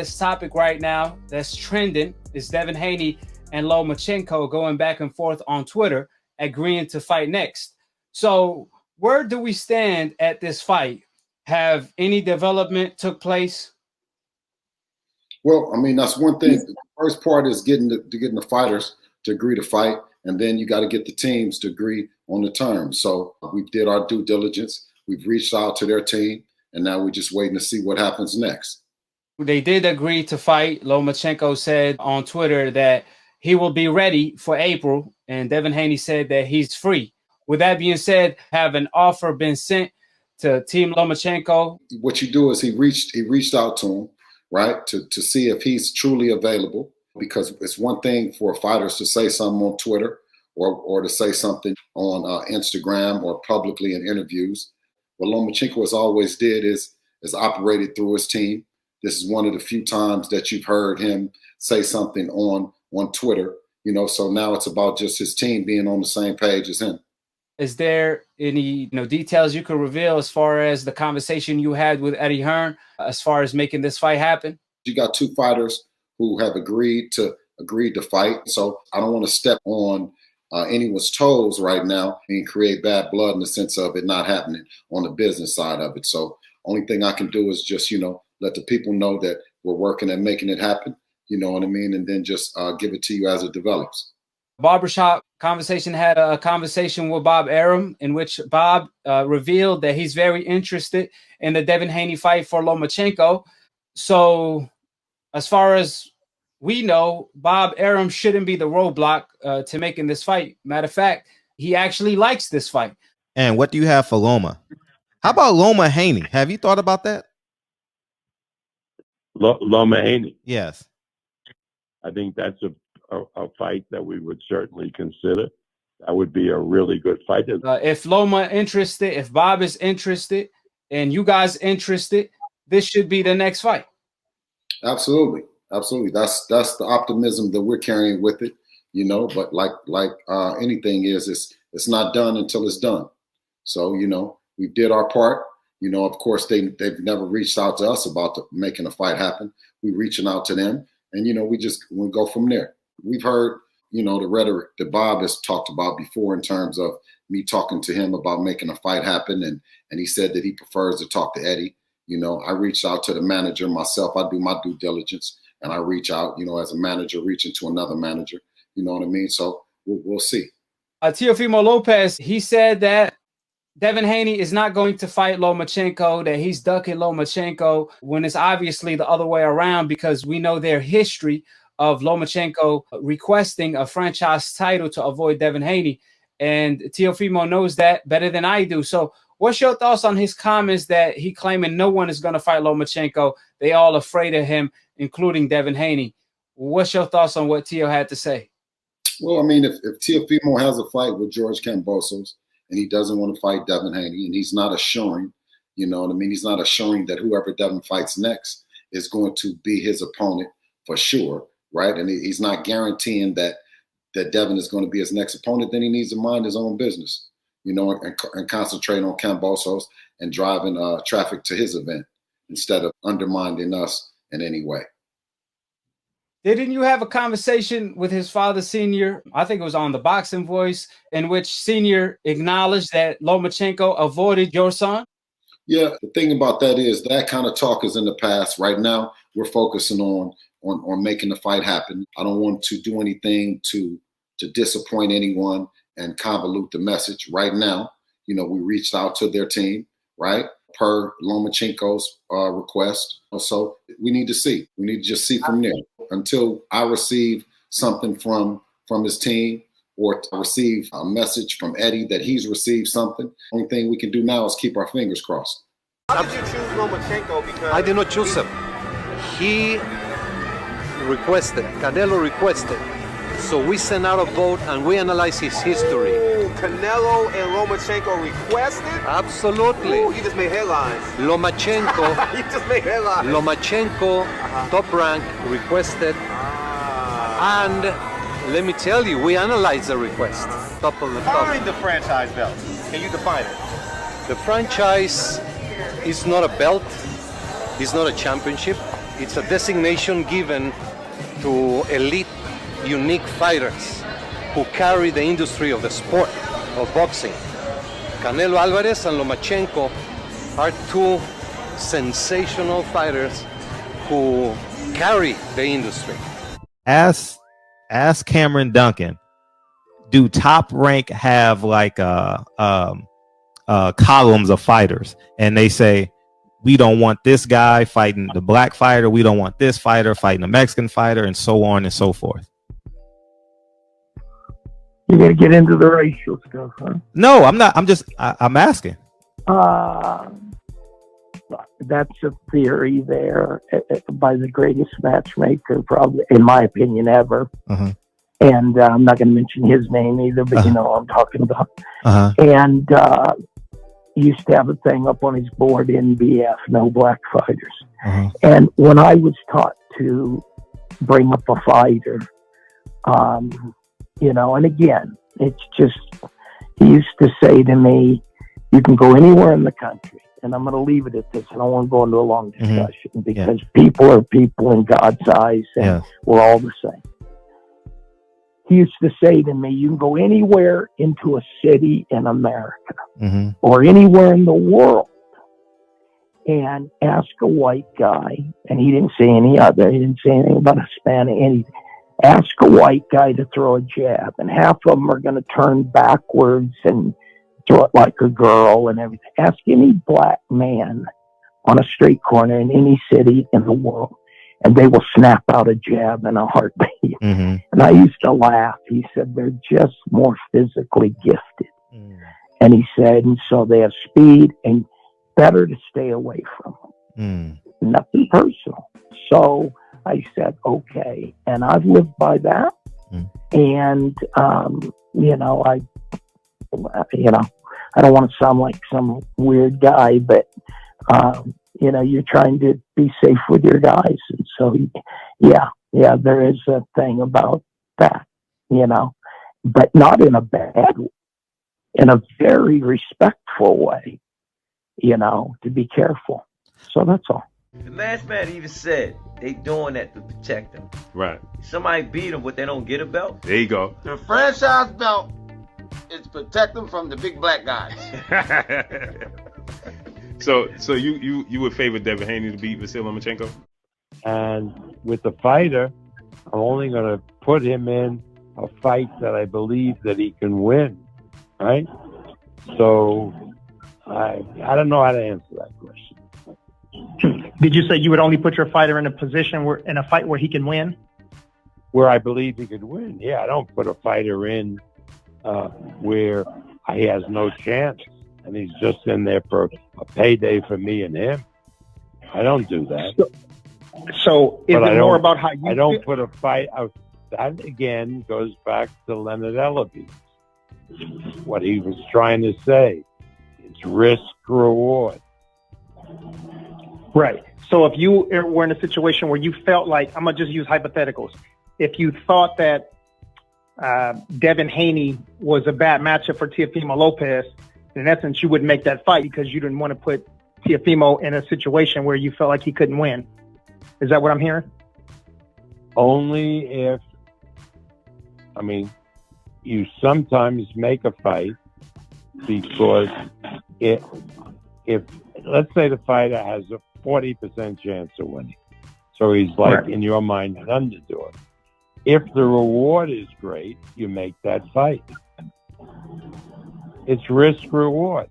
hottest topic right now that's trending is Devin Haney and Lomachenko going back and forth on Twitter, agreeing to fight next. So where do we stand at this fight? Have any development took place? Well, I mean, that's one thing. The first part is getting the fighters to agree to fight, and then you got to get the teams to agree on the terms. So we did our due diligence. We've reached out to their team, and now we're just waiting to see what happens next. They did agree to fight. Lomachenko said on Twitter that he will be ready for April, and Devin Haney said that he's free. With that being said, have an offer been sent to Team Lomachenko? What you do is he reached out to him, right, to see if he's truly available, because it's one thing for fighters to say something on Twitter or to say something on Instagram or publicly in interviews. What Lomachenko has always did is operated through his team. This is one of the few times that you've heard him say something on Twitter, so now it's about just his team being on the same page as him. Is there any details you could reveal as far as the conversation you had with Eddie Hearn as far as making this fight happen? You got two fighters who have agreed to fight. So I don't want to step on anyone's toes right now and create bad blood in the sense of it not happening on the business side of it. So only thing I can do is just, let the people know that we're working at making it happen. You know what I mean? And then just give it to you as it develops. Barbershop Conversation had a conversation with Bob Arum in which Bob revealed that he's very interested in the Devin Haney fight for Lomachenko. So as far as we know, Bob Arum shouldn't be the roadblock to making this fight. Matter of fact, he actually likes this fight. And what do you have for Loma? How about Loma Haney? Have you thought about that? Loma Haney. Yes. I think that's a fight that we would certainly consider. That would be a really good fight. If Loma interested, if Bob is interested, and you guys interested, this should be the next fight. Absolutely. That's the optimism that we're carrying with it, But like anything is, it's not done until it's done. So we did our part. Of course, they've never reached out to us about making a fight happen. We're reaching out to them, and we'll go from there. We've heard, the rhetoric that Bob has talked about before in terms of me talking to him about making a fight happen, and he said that he prefers to talk to Eddie. I reached out to the manager myself. I do my due diligence, and I reach out, as a manager reaching to another manager. You know what I mean? So we'll see. Teofimo Lopez, he said that Devin Haney is not going to fight Lomachenko, that he's ducking Lomachenko, when it's obviously the other way around, because we know their history of Lomachenko requesting a franchise title to avoid Devin Haney. And Teofimo knows that better than I do. So what's your thoughts on his comments that he claiming no one is going to fight Lomachenko? They all afraid of him, including Devin Haney. What's your thoughts on what Teo had to say? Well, I mean, if Teofimo has a fight with George Kambosos and he doesn't want to fight Devin Haney, and he's not assuring, he's not assuring that whoever Devin fights next is going to be his opponent for sure, right? And he's not guaranteeing that Devin is going to be his next opponent, then he needs to mind his own business, and concentrate on Kambosos and driving traffic to his event instead of undermining us in any way. Didn't you have a conversation with his father, Senior? I think it was on the Boxing Voice, in which Senior acknowledged that Lomachenko avoided your son? Yeah, the thing about that is that kind of talk is in the past. Right now, we're focusing on making the fight happen. I don't want to do anything to disappoint anyone and convolute the message. Right now, we reached out to their team, right, per Lomachenko's request. So we need to see. We need to just see from there. Until I receive something from his team or receive a message from Eddie that he's received something, only thing we can do now is keep our fingers crossed. How did you choose Lomachenko? Because I did not choose him. He requested, Canelo requested. So we sent out a vote and we analyzed his history. Ooh, Canelo and Lomachenko requested? Absolutely. Ooh, you just made headlines. Lomachenko. You just made headlines. Lomachenko, top rank, requested. And let me tell you, we analyzed the request. Top of the top. Define the franchise belt. Can you define it? The franchise is not a belt. It's not a championship. It's a designation given to elite, unique fighters who carry the industry of the sport of boxing. Canelo Alvarez and Lomachenko are two sensational fighters who carry the industry. Ask Cameron Duncan, do Top Rank have like columns of fighters, and they say, we don't want this guy fighting the black fighter, we don't want this fighter fighting the Mexican fighter, and so on and so forth? You're gonna get into the racial stuff, huh? No, I'm not. I'm asking. That's a theory there by the greatest matchmaker, probably, in my opinion, ever. Uh-huh. And I'm not going to mention his name either, but you know what I'm talking about. Uh-huh. And he used to have a thing up on his board, NBF, no black fighters. Uh-huh. And when I was taught to bring up a fighter, you know, and again, it's just, he used to say to me, you can go anywhere in the country. And I'm going to leave it at this. I don't want to go into a long discussion because people are people in God's eyes, and we're all the same. He used to say to me, you can go anywhere into a city in America or anywhere in the world and ask a white guy, and he didn't say any other, he didn't say anything about Hispanic, anything. Ask a white guy to throw a jab, and half of them are going to turn backwards and throw it like a girl and everything. Ask any black man on a street corner in any city in the world, and they will snap out a jab in a heartbeat. And I used to laugh. He said, they're just more physically gifted. And he said, and so they have speed, and better to stay away from them. Nothing personal. So I said, okay. And I've lived by that. And, you know, I don't want to sound like some weird guy, but, you know, you're trying to be safe with your guys. And so, yeah, there is a thing about that, you know, but not in a bad way, in a very respectful way, you know, to be careful. So that's all. The masked man even said they doing that to protect them. Right. Somebody beat them, but they don't get a belt. There you go. The franchise belt is protect them from the big black guys. So you would favor Devin Haney to beat Vasyl Lomachenko? And with the fighter, I'm only going to put him in a fight that I believe that he can win, right? So I don't know how to answer that question. Did you say you would only put your fighter in a position where, in a fight where he can win? Where I believe he could win. Yeah, I don't put a fighter in where he has no chance and he's just in there for a payday for me and him. I don't do that. So is it more about how you... I don't put a fight out. That, again, goes back to Leonard Ellaby. What he was trying to say. It's risk-reward. Right. So if you were in a situation where you felt like, I'm going to just use hypotheticals. If you thought that Devin Haney was a bad matchup for Teofimo Lopez, in essence, you wouldn't make that fight because you didn't want to put Teofimo in a situation where you felt like he couldn't win. Is that what I'm hearing? Only if, I mean, you sometimes make a fight because if let's say the fighter has a 40% chance of winning. So he's like, in your mind, an underdog. If the reward is great, you make that fight. It's risk reward.